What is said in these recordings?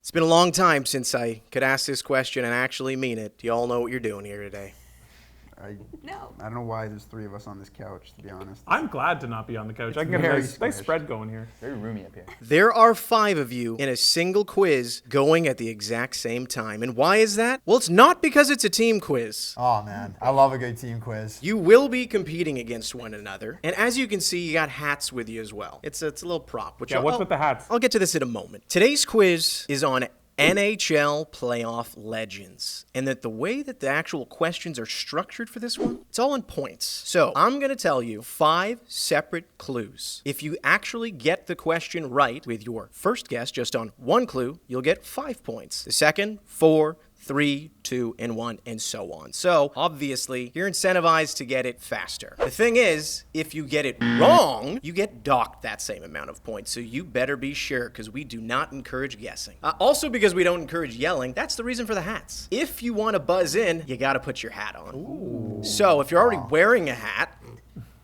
It's been a long time since I could ask this question and actually mean it. Do you all know what you're doing here today? No. I don't know why there's three of us on this couch, to be honest. I'm glad to not be on the couch. I can get a nice spread going here. Very roomy up here. There are 5 of you in a single quiz going at the exact same time. And why is that? Well, it's not because it's a team quiz. Oh, man. I love a good team quiz. You will be competing against one another. And as you can see, you got hats with you as well. It's a little prop. Which What's with the hats? I'll get to this in a moment. Today's quiz is on NHL Playoff Legends. And that the way that the actual questions are structured for this one, it's all in points. So I'm going to tell you 5 separate clues. If you actually get the question right with your first guess just on one clue, you'll get 5 points. The second, 4, 3, 2, and 1, and so on. So, obviously, you're incentivized to get it faster. The thing is, if you get it wrong, you get docked that same amount of points. So you better be sure, because we do not encourage guessing. Also, because we don't encourage yelling, that's the reason for the hats. If you want to buzz in, you got to put your hat on. Ooh. So, if you're already wearing a hat,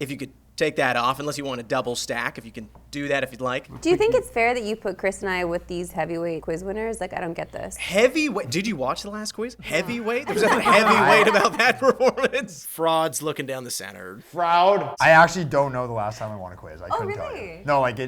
if you could take that off, unless you want to double stack, if you can do that if you'd like. Do you think it's fair that you put Chris and I with these heavyweight quiz winners? Like, I don't get this. Heavyweight? Did you watch the last quiz? Heavyweight? There was nothing heavyweight about that performance. Frauds looking down the center. Fraud. I actually don't know the last time I won a quiz. I couldn't tell really? you. No, like,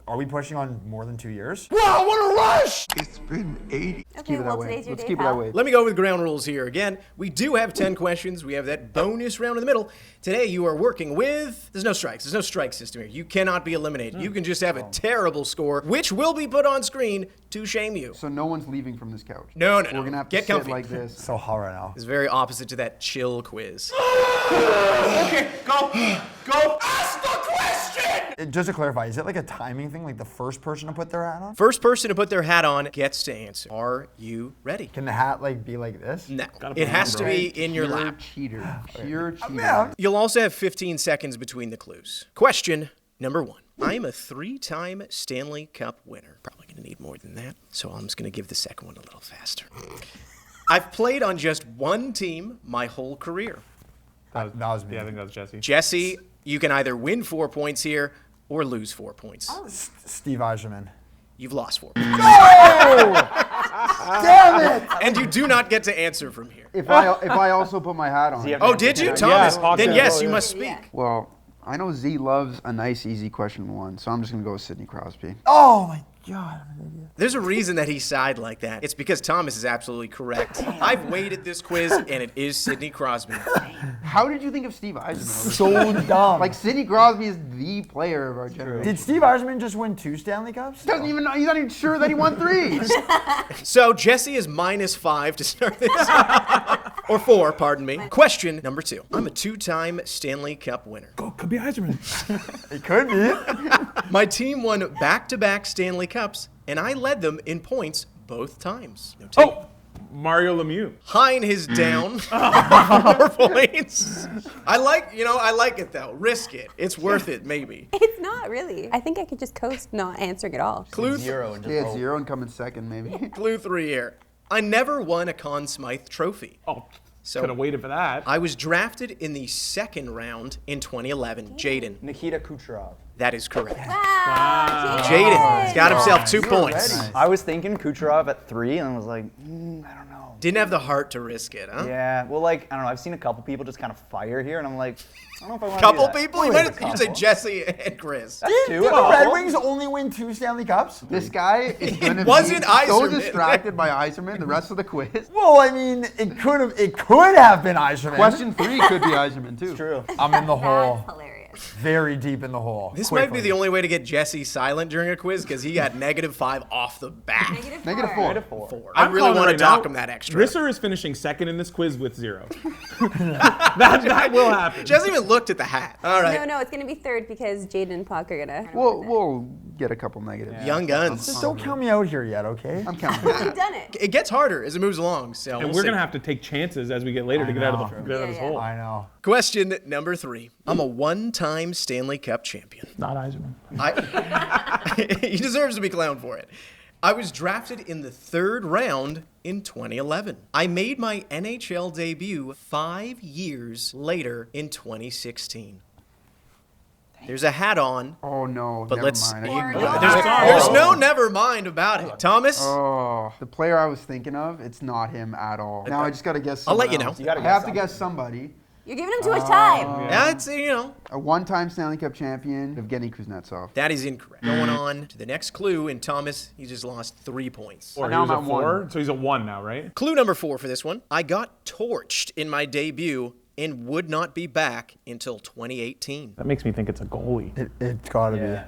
are we pushing on more than 2 years? Wow, what a rush! It's been 80. Okay, well, today's your Let's day, keep it pal. that way. Let me go with ground rules here again. We do have 10 questions. We have that bonus round in the middle. Today you are working with, there's no strikes. There's no strike system here. You cannot be eliminated. You can just have a terrible score, which will be put on screen to shame you. So no one's leaving from this couch. No. We're gonna have to Get sit comfy. like this. It's so hot right now. It's very opposite to that chill quiz. Okay, go. Ask the question! Just to clarify, is it like a timing thing? Like the first person to put their hat on? First person to put their hat on gets to answer. Are you ready? Can the hat like be like this? No. Gotta It put has it to on, be in your Pure lap. cheater. Pure cheater. Yeah. You'll also have 15 seconds between the clues. Question number 1. I'm a 3-time Stanley Cup winner. Probably going to need more than that, so I'm just going to give the second one a little faster. I've played on just one team my whole career. That was me. Yeah, I think that was Jesse. Jesse, you can either win 4 points here or lose 4 points. Steve Eiserman. You've lost 4 points. Damn it! And you do not get to answer from here. If I also put my hat on. Oh, did you, Thomas? Yeah, Then yes, yeah. you must speak. Well, I know Z loves a nice, easy question 1, so I'm just gonna go with Sidney Crosby. Oh my God. There's a reason that he sighed like that. It's because Thomas is absolutely correct. I've weighted this quiz, and it is Sidney Crosby. How did you think of Steve Eiserman? So dumb. Like Sidney Crosby is the player of our generation. Did Steve Eiserman just win 2 Stanley Cups? Doesn't even know. He's not even sure that he won 3. So Jesse is -5 to start this. Or 4, pardon me. Question number 2. I'm a 2-time Stanley Cup winner. Could be Eiserman. It could be. My team won back-to-back Stanley Cups, and I led them in points both times. No tape. Oh, Mario Lemieux. Hein is down 4 points. I like it though. Risk it. It's worth it, maybe. It's not really. I think I could just coast not answering at all. Clue 0 and just Yeah, roll. 0 and come in second, maybe. Clue 3 here. I never won a Conn Smythe trophy. Oh, So could have waited for that. I was drafted in the 2nd round in 2011. Jadon. Nikita Kucherov. That is correct. Wow. Jadon has got himself 2 You were points. ready. I was thinking Kucherov at 3, and I was like, I don't know. Didn't have the heart to risk it, huh? Yeah, well, like, I don't know. I've seen a couple people just kind of fire here, and I'm like, I don't know if I want to Couple do that. people? You might say Jesse and Chris. That's 2. Did the Red Wings only win 2 Stanley Cups? This guy is gonna wasn't be so Yzerman. distracted by Eiserman the rest of the quiz. Well, I mean, it could have been Eiserman. Question 3 could be Eiserman too. True. I'm in the hole. That's hilarious. Very deep in the hole. This might be Quickly. the only way to get Jesse silent during a quiz because he got -5 off the bat. Negative 4. 4. I I'm really calling want to right dock now, him that extra. Risser is finishing 2nd in this quiz with 0. that will happen. She hasn't even looked at the hat. All right. No, it's going to be 3rd because Jadon and Puck are going to. We'll get a couple negatives. Young guns. Just don't count me out here yet, okay? I'm counting. We've done it. It gets harder as it moves along. So And we'll we're see. going to have to take chances as we get later to get out of this hole. I know. Question number 3. I'm a 1-time Stanley Cup champion. Not Eiserman. He deserves to be clowned for it. I was drafted in the 3rd round in 2011. I made my NHL debut 5 years later in 2016. There's a hat on. Oh no, But never let's- mind. Or I no. There's no never mind about it. Thomas? Oh, the player I was thinking of, it's not him at all. Now I just gotta guess. I'll let someone you know. else. You gotta I guess have to guess somebody. You're giving him too much time. Yeah, it's, you know. A one-time Stanley Cup champion, Evgeny Kuznetsov. That is incorrect. Going on to the next clue, and Thomas, he just lost 3 points. Or he Now was I'm a at 4, one. so he's a 1 now, right? Clue number 4 for this one. I got torched in my debut and would not be back until 2018. That makes me think it's a goalie. It's gotta Yeah.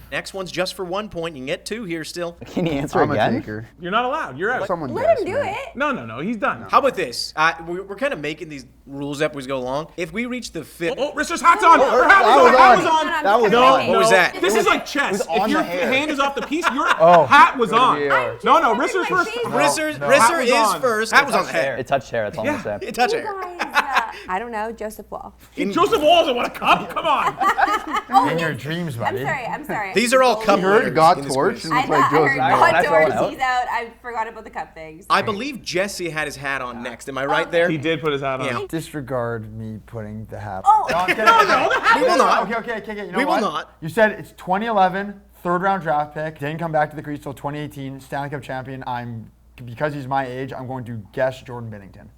Next one's just for 1 point. You can get 2 here still. Can you answer I'm a again? taker. You're not allowed. You're out. Someone Let guess, him do man. it. No, he's done. How about this? We're kind of making these rules up as we go along. If we reach the 5th... Oh, Risser's hat's on. Her hat that was on. was Hat on. was on. That was No, on. What was that? This is like chess. on If your the hair. hand is off the piece, your hat was on. VAR. No, I'm Risser's doing my first. face. Risser Hat was is on. first. That was on the Hair. head. It touched hair. That's all I'm Yeah. gonna say. It touched You air. guys, I don't know, Joseph Wall. Joseph Walls, what a cup. Come on. In your dreams, buddy. I'm sorry. These are all cup You heard winners got in this torched quiz. and I looked know, like I heard Joseph. Can I God throw it Torch, out? he's out. I forgot about the cup things. I believe Jesse had his hat on next. Am I right there? He did put his hat on. Yeah. Disregard me putting the hat. Oh. No, I'm kidding. We will not. Okay. You know We will what? not. You said it's 2011, third-round draft pick. Didn't come back to the crease till 2018, Stanley Cup champion. Because he's my age, I'm going to guess Jordan Binnington.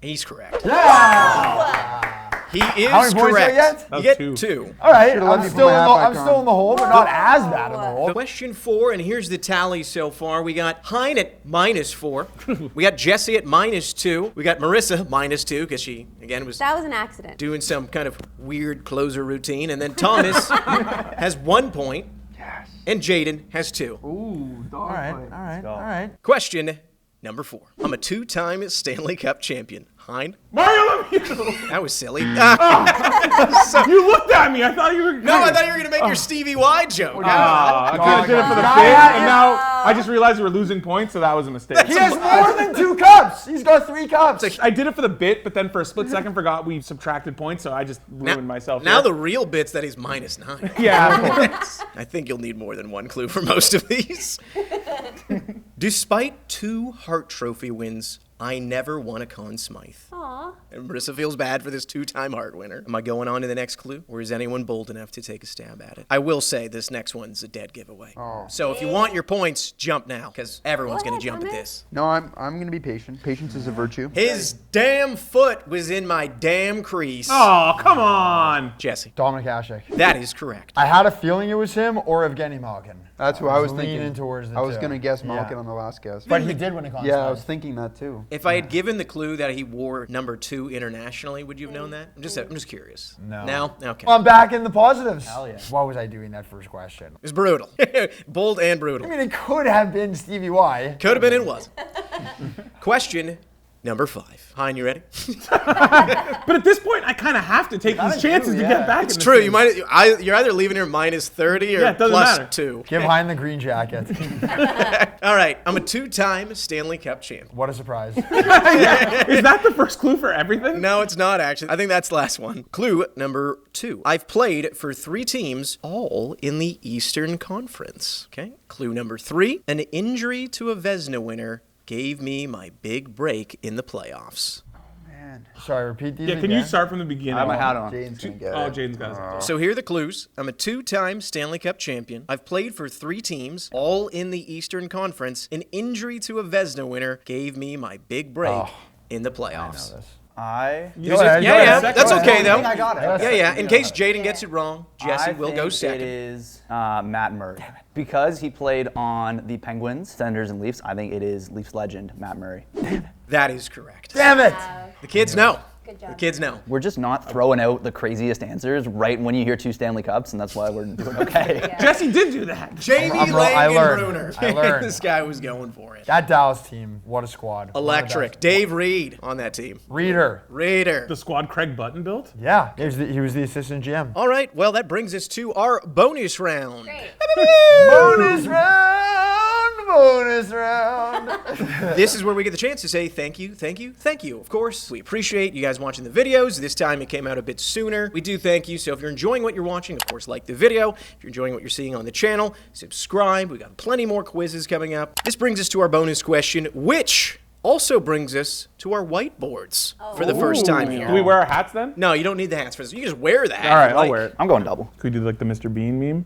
He's correct. Yeah. He is How many points do I correct. get? You That's get 2. 2. All right, Should've let I'm me still put my hat back I'm still on. in the hole, but not as bad in the hole. Question 4, and here's the tally so far. We got Hein at -4. We got Jesse at -2. We got Marissa -2 because she, again, was That was an accident. doing some kind of weird closer routine. And then Thomas has 1 point. Yes. And Jadon has 2. Ooh, dog All right, fight. all right. Question number 4. I'm a 2-time Stanley Cup champion. Hein? Mario Lemieux. That was silly. You looked at me. I thought you were. No, I thought you were going to make your Stevie Y joke. I could have did it for the God. bit, Yeah, and now I just realized we were losing points, so that was a mistake. He has more than 2 cups. He's got 3 cups. I did it for the bit, but then for a split second forgot we subtracted points, so I just ruined myself. Now here. the real bit's that he's -9. yeah. I think you'll need more than 1 clue for most of these. Despite 2 Hart Trophy wins, I never won a Conn Smythe. Aw. And Marissa feels bad for this 2-time Hart winner. Am I going on to the next clue, or is anyone bold enough to take a stab at it? I will say this next one's a dead giveaway. Oh. So if you want your points, jump now, because everyone's Go going to ahead, jump at Thomas. this. No, I'm gonna be patient. Patience is a virtue. His damn foot was in my damn crease. Oh, come on. Jesse, Dominic Hasek. that is correct. I had a feeling it was him or Evgeny Malkin. That's who I was leaning thinking. towards the I was two. gonna guess Yeah. Malkin on the last guess. But he did win a Conn yeah, I Smythe. was thinking that too. If I had given the clue that he wore number 2 internationally, would you have known that? I'm just curious. No. No? Okay. I'm back in the positives. Hell yeah. What was I doing that first question? It's brutal. Bold and brutal. I mean, it could have been Stevie Y. Could have been and was. Question number 5. Hein, you ready? But at this point, I kind of have to take these chances to get back. It's in this true. game. You're either leaving here -30 or Yeah, it doesn't plus matter. 2. Give Hein the green jacket. All right. I'm a 2-time Stanley Cup champion. What a surprise. Is that the first clue for everything? No, it's not actually. I think that's the last one. Clue number 2. I've played for 3 teams, all in the Eastern Conference. Okay. Clue number 3. An injury to a Vezina winner gave me my big break in the playoffs. Man, Sorry, repeat these Yeah, again. can you start from the beginning? I have my hat on. Jaden's gonna get Oh, it. Jaden's got it. So here are the clues. I'm a 2-time Stanley Cup champion. I've played for 3 teams, all in the Eastern Conference. An injury to a Vezina winner gave me my big break in the playoffs. You Go said- ahead, Yeah, go yeah, ahead. that's okay I though. think I got it. Yeah. In case Jadon gets it wrong, Jesse will go think second. It is Matt Murray. Because he played on the Penguins, Senators, and Leafs, I think it is Leafs legend Matt Murray. That is correct. Damn it! The kids know. Good job. The kids know. We're just not throwing out the craziest answers right when you hear 2 Stanley Cups, and that's why we're doing okay. Jesse did do that. Jamie I learned. Langenbrunner. I learned. This guy was going for it. That Dallas team, what a squad. Electric. Dave Reed on that team. Reader. Raider. The squad Craig Button built? Yeah, he was the assistant GM. All right, well, that brings us to our bonus round. Great. Bonus round, bonus round. This is where we get the chance to say thank you, thank you, thank you. Of course, we appreciate you guys watching the videos. This time it came out a bit sooner. We do thank you. So if you're enjoying what you're watching, of course, like the video. If you're enjoying what you're seeing on the channel, subscribe. We got plenty more quizzes coming up. This brings us to our bonus question. Which also brings us to our whiteboards for the first time here. Do we wear our hats then? No, you don't need the hats for this. You can just wear the hat. All right, if you I'll like. wear it. I'm going double. Could we do like the Mr. Bean meme?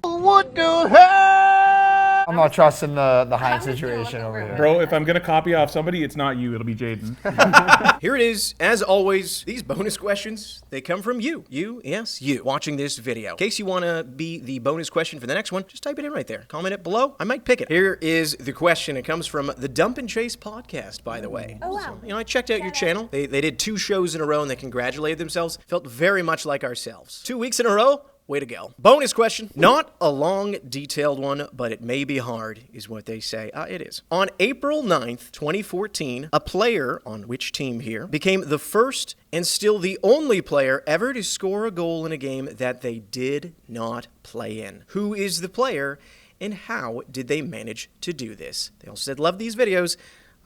I'm not trusting the Hein situation over here. Bro, if I'm going to copy off somebody, it's not you. It'll be Jadon. Here it is. As always, these bonus questions, they come from you. You, yes, you, watching this video. In case you want to be the bonus question for the next one, just type it in right there. Comment it below. I might pick it. Here is the question. It comes from the Dump and Chase podcast, by the way. Oh, wow. So, I checked out your channel. They did 2 shows in a row and they congratulated themselves. Felt very much like ourselves. 2 weeks in a row. Way to go. Bonus question. Not a long, detailed one, but it may be hard, is what they say. It is. On April 9th, 2014, a player, on which team here, became the first and still the only player ever to score a goal in a game that they did not play in. Who is the player, and how did they manage to do this? They also said, love these videos.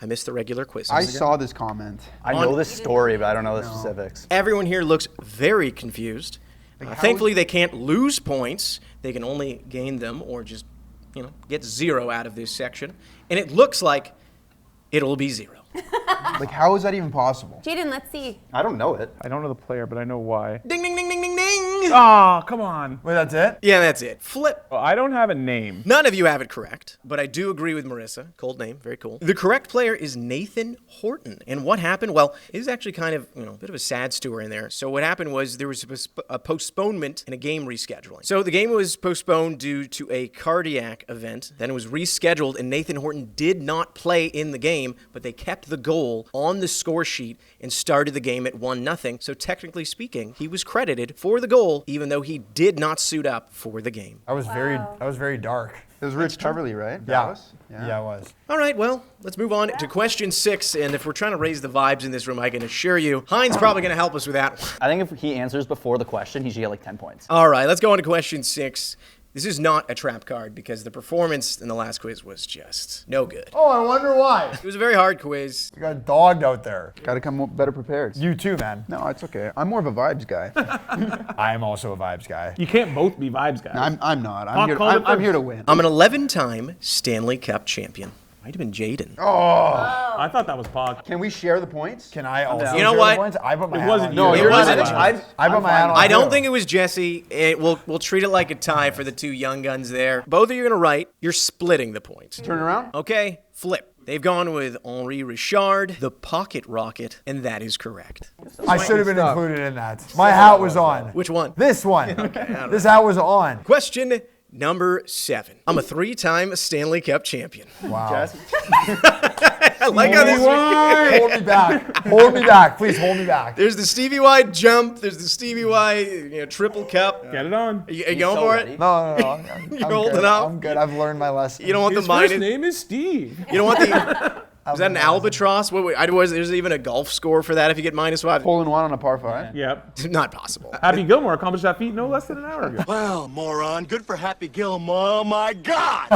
I missed the regular quizzes. I saw this comment. I know this story, but I don't know the specifics. Everyone here looks very confused. Thankfully, they can't lose points. They can only gain them or just, get 0 out of this section. And it looks like it'll be 0. Like, how is that even possible? Jadon, let's see. I don't know it. I don't know the player, but I know why. Ding, ding, ding, ding, ding, ding. Oh, come on. Wait, that's it? Yeah, that's it. Flip. Well, I don't have a name. None of you have it correct, but I do agree with Marissa. Cold name, very cool. The correct player is Nathan Horton. And what happened? Well, it is actually kind of, a bit of a sad story in there. So what happened was there was a postponement in a game rescheduling. So the game was postponed due to a cardiac event. Then it was rescheduled, and Nathan Horton did not play in the game, but they kept the goal on the score sheet and started the game at 1-0. So technically speaking, he was credited for the goal, even though he did not suit up for the game. That was very dark. It was Rich Coverly, right? Yeah. Dallas? Yeah, it was. All right, well, let's move on to question 6. And if we're trying to raise the vibes in this room, I can assure you, Hein's probably going to help us with that one. I think if he answers before the question, he should get like 10 points. All right, let's go on to question 6. This is not a trap card because the performance in the last quiz was just no good. Oh, I wonder why. It was a very hard quiz. You got dogged out there. Got to come better prepared. You too, man. No, it's okay. I'm more of a vibes guy. I am also a vibes guy. You can't both be vibes guys. I'm not. call it I'm here to first. win. I'm an 11-time Stanley Cup champion. Might have been Jadon. I thought that was Pog. Can we share the points? Can I also You know share what? the points? I put my It hat wasn't on. you. No, it wasn't you. I put my hat on. I don't too. think it was Jesse. We'll treat it like a tie for the 2 young guns there. Both of you are going to write. You're splitting the points. Turn around. Okay, flip. They've gone with Henri Richard, the Pocket Rocket, and that is correct. I should have been included in that. My hat was on. Which one? This one. This hat was on. Question number 7. I'm a 3-time Stanley Cup champion. Wow. I like how this. Hold me back. Hold me back. Please hold me back. There's the Stevie Y jump. There's the Stevie Y triple cup. Get it on. Are you going for it? No. You're holding up? I'm good. I've learned my lesson. You don't want His the first minus. name is Steve. You don't want the. Was that an albatross? There's even a golf score for that if you get -5. Hole in one on a par 5. Yep. Not possible. Happy Gilmore accomplished that feat no less than an hour ago. Well, moron, good for Happy Gilmore. Oh my God!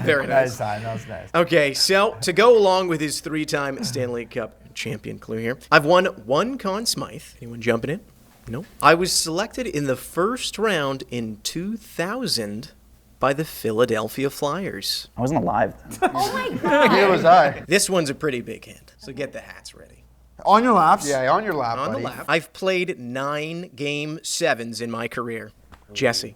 Very nice. Nice time. That was nice. Okay, so to go along with his 3-time Stanley Cup champion clue here, I've won 1 Conn Smythe. Anyone jumping in? No. I was selected in the first round in 2000 by the Philadelphia Flyers. I wasn't alive then. Oh my God. Neither was I. This one's a pretty big hint, so get the hats ready. On your laps. Yeah, on your lap, On the buddy. lap, I've played 9 Game 7s in my career. Jesse.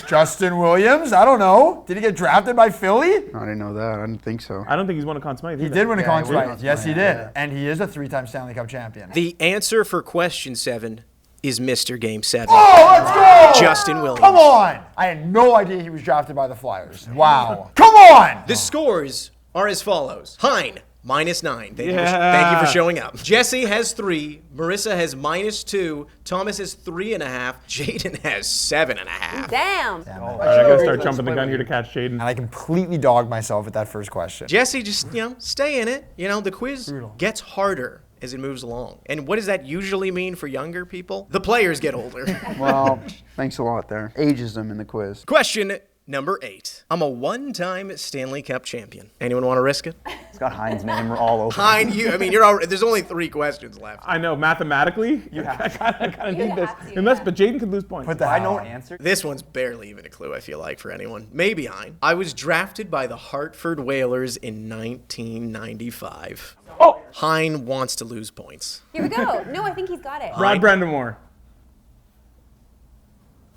Justin Williams. I don't know. Did he get drafted by Philly? I didn't know that. I didn't think so. I don't think he's won a Conn Smythe. He did win a Yeah, Conn he won a Smythe. Conn Yes, he Smythe, did. yeah. And he is a 3-time Stanley Cup champion. The answer for question 7 is Mr. Game 7. Oh, let's go! Justin Williams. Come on! I had no idea he was drafted by the Flyers. Wow. Come on! The scores are as follows. Hein, -9. Thank you Yeah. for showing up. Jesse has 3. Marissa has -2. Thomas has 3.5. Jadon has 7.5. Damn. All right, I gotta start jumping the gun here to catch Jadon. And I completely dogged myself at that first question. Jesse, just, stay in it. The quiz gets harder as it moves along. And what does that usually mean for younger people? The players get older. Well, thanks a lot there. Ageism in the quiz. Question number 8. I'm a 1-time Stanley Cup champion. Anyone want to risk it? It's got Hein's name all over. Hein, you're already, there's only 3 questions left. I know, mathematically, I kind of need this. have to, Unless, yeah. but Jadon could lose points. Put the I hell know on. answer. This one's barely even a clue, I feel like, for anyone. Maybe Hein. I was drafted by the Hartford Whalers in 1995. Oh, Hein wants to lose points. Here we go. No, I think he's got it. Rod Brendamore.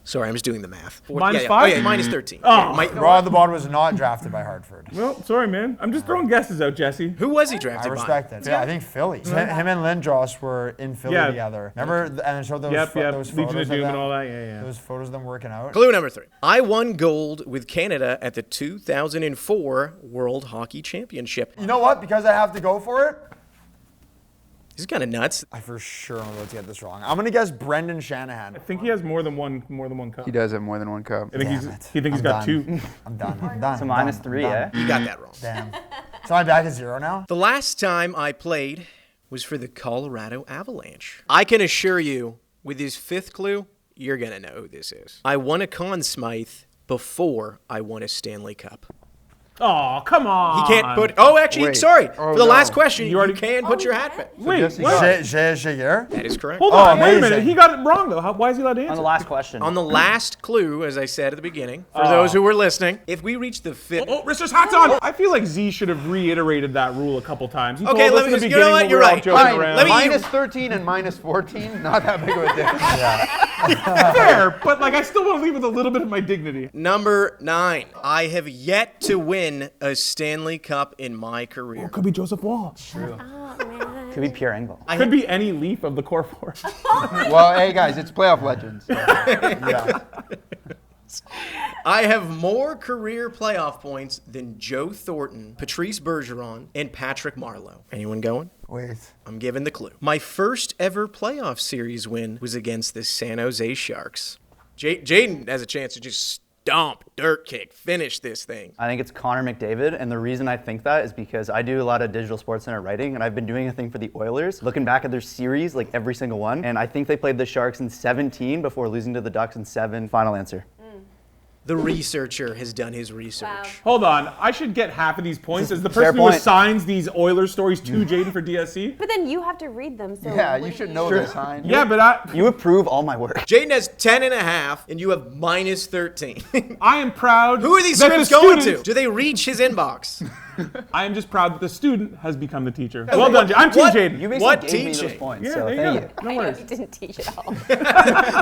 Sorry, I'm just doing the math. Minus yeah. 5? Oh, yeah, minus 13. Oh. Yeah, Rod the Bod was not drafted by Hartford. Well, sorry, man. I'm just throwing guesses out, Jesse. Who was he I drafted by? respect it. Yeah, I think Philly. Him and Lindros were in Philly Yeah. together. Remember, and I showed those, Yep, those Legion photos of Doom them, and all that. Yeah. Those photos of them working out. Clue number 3. I won gold with Canada at the 2004 World Hockey Championship. You know what? Because I have to go for it, This is kind of nuts. I for sure am about to get this wrong. I'm gonna guess Brendan Shanahan. I think he has more than one cup. He does have more than 1 cup. I think Damn it. he thinks he's I'm got done. 2. I'm done. I'm done. So I'm minus done. 3, I'm eh? done. You got that wrong. Damn. So I'm back at 0 now? The last time I played was for the Colorado Avalanche. I can assure you, with this 5th clue, you're going to know who this is. I won a Conn Smythe before I won a Stanley Cup. Oh, come on. He can't put... Oh, actually, Wait. sorry. Oh, for the no. last question, You you, already- can put your hat back. Wait, Jesse what? got Jagier? That is correct. Hold on, wait a amazing. minute. He got it wrong, though. Why is he allowed to answer? On the last question. On the last clue, as I said at the beginning, for those who were listening, if we reach the 5th... Oh, Risser's hat's on. I feel like Z should have reiterated that rule a couple times. He Okay, told let us me in the just- you know beginning what? when You're we were all right. joking Fine. around. Let me- Minus 13 and minus 14, not that big of a difference. Fair, but like I still want to leave with a little bit of my dignity. Number 9. I have yet to win a Stanley Cup in my career. Could be Joseph Wall. Oh, man. Could be Pierre Engvall. Could be any Leaf of the core 4. Well, hey guys, it's playoff legends. Yeah. I have more career playoff points than Joe Thornton, Patrice Bergeron, and Patrick Marleau. Anyone going? Wait. I'm giving the clue. My first ever playoff series win was against the San Jose Sharks. Jadon has a chance to just stomp, dirt kick, finish this thing. I think it's Connor McDavid, and the reason I think that is because I do a lot of digital sports center writing, and I've been doing a thing for the Oilers, looking back at their series, like every single one, and I think they played the Sharks in 17 before losing to the Ducks in 7. Final answer. The researcher has done his research. Wow. Hold on, I should get half of these points as the Fair person who point. assigns these Oilers stories to Jadon for DSC. But then you have to read them. So Yeah, what you do should know this, Hein. Yeah, but You approve all my work. Jadon has 10.5, and you have minus 13. I am proud. Who are these that the scripts going to? student- Do they reach his inbox? I am just proud that the student has become the teacher. Well done, I'm Team What? Jadon. You basically What gave me those teaching? points, Yeah, so there thank you you. go. No I know worries. you didn't teach it all.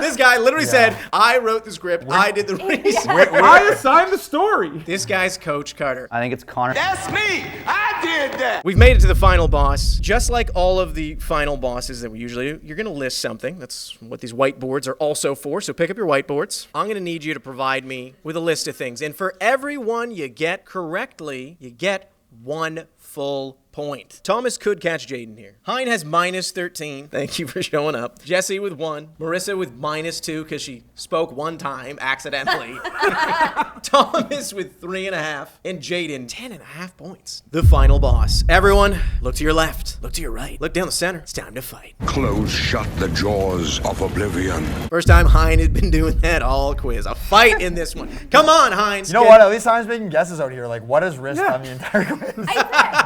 This guy literally said, I wrote the script, I did the research. I assigned the story. This guy's Coach Carter. I think it's Connor. That's me. I did that. We've made it to the final boss. Just like all of the final bosses that we usually do, you're going to list something. That's what these whiteboards are also for, so pick up your whiteboards. I'm going to need you to provide me with a list of things. And for every one you get correctly, you get 1 full point. Thomas could catch Jadon here. Hein has minus 13. Thank you for showing up. Jesse with 1. Marissa with minus 2 because she spoke one time accidentally. Thomas with 3.5. And Jadon, 10.5 points. The final boss. Everyone, look to your left. Look to your right. Look down the center. It's time to fight. Close shut the jaws of oblivion. First time Hein had been doing that all quiz. A fight in this one. Come on, Hein. You know what? At least I'm making guesses out here. Like, what has Risk done the entire quiz?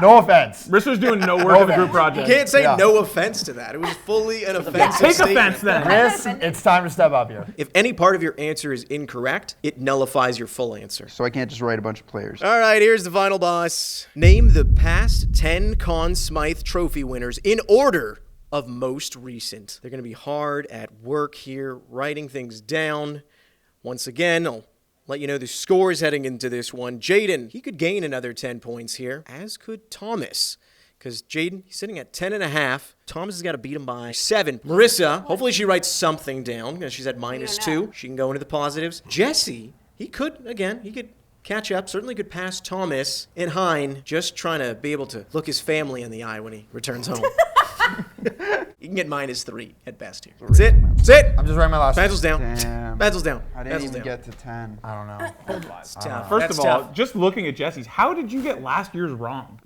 No offense. Risser's doing no work in the group You project. can't say Yeah. no offense to that. It was fully an offensive Take statement. offense then. Risk, it's time to step up here. If any part of your answer is incorrect, it nullifies your full answer. So I can't just write a bunch of players. All right, here's the final boss. Name the past 10 Conn Smythe Trophy winners in order of most recent. They're going to be hard at work here, writing things down. Once again, I'll let you know the scores heading into this one. Jadon, he could gain another 10 points here, as could Thomas. Because Jadon, he's sitting at 10.5. Thomas has got to beat him by 7. Marissa, hopefully she writes something down. Because she's at minus 2. She can go into the positives. Jesse, he could catch up. Certainly could pass Thomas. And Hein, just trying to be able to look his family in the eye when he returns home. You can get -3 at best here. That's it. That's it. I'm just writing my last. Pencils down. Damn. Pencils down. I didn't Pencils even down. get to 10. I don't know. It's tough. First That's of all, tough. just looking at Jesse's, how did you get last year's wrong?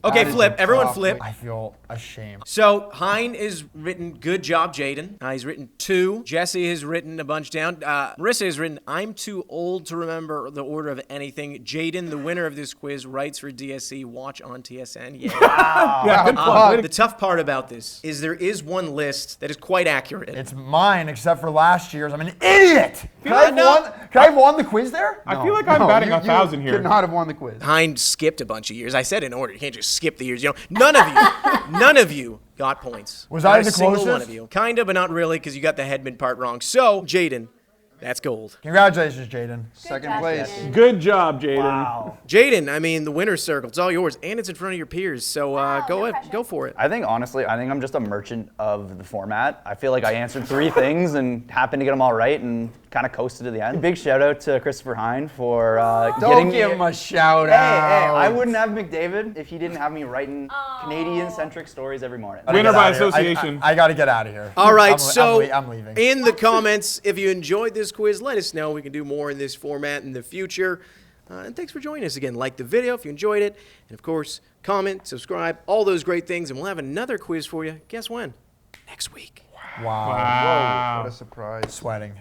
Okay, That is flip. a Everyone tough flip. I feel ashamed. So Hein is written good job, Jadon. He's written 2. Jesse has written a bunch down. Marissa has written I'm too old to remember the order of anything. Jadon, the winner of this quiz, writes for DSC. Watch on TSN. Yeah. Yeah, good plug. The tough part about this is there is one list that is quite accurate. It's mine, except for last year's. I'm an idiot. Can like no- I have won the quiz there? I feel like I'm batting 1,000 You here. could not have won the quiz. Hein skipped a bunch of years. I said in order. You can't just skip the years. You know, none of you got points. Was Not I a the single one closest? of you. Kinda, but not really, because you got the Headman part wrong. So, Jadon, that's gold. Congratulations, Jadon. Second place. Good job, Jadon. Jadon, I mean, the winner's circle. It's all yours, and it's in front of your peers. So go for it. I think honestly, I'm just a merchant of the format. I feel like I answered 3 things and happened to get them all right and kind of coasted to the end. Big shout out to Christopher Hein for Don't getting give me. him a shout Hey, out. I wouldn't have McDavid if he didn't have me writing Canadian-centric stories every morning. Winner Get by outta here. association. I got to get out of here. All right, I'm leaving. in the comments, if you enjoyed this quiz, let us know. We can do more in this format in the future. And thanks for joining us again. Like the video if you enjoyed it. And of course, comment, subscribe, all those great things. And we'll have another quiz for you. Guess when? Next week. Wow. Wow. What a surprise. Sweating.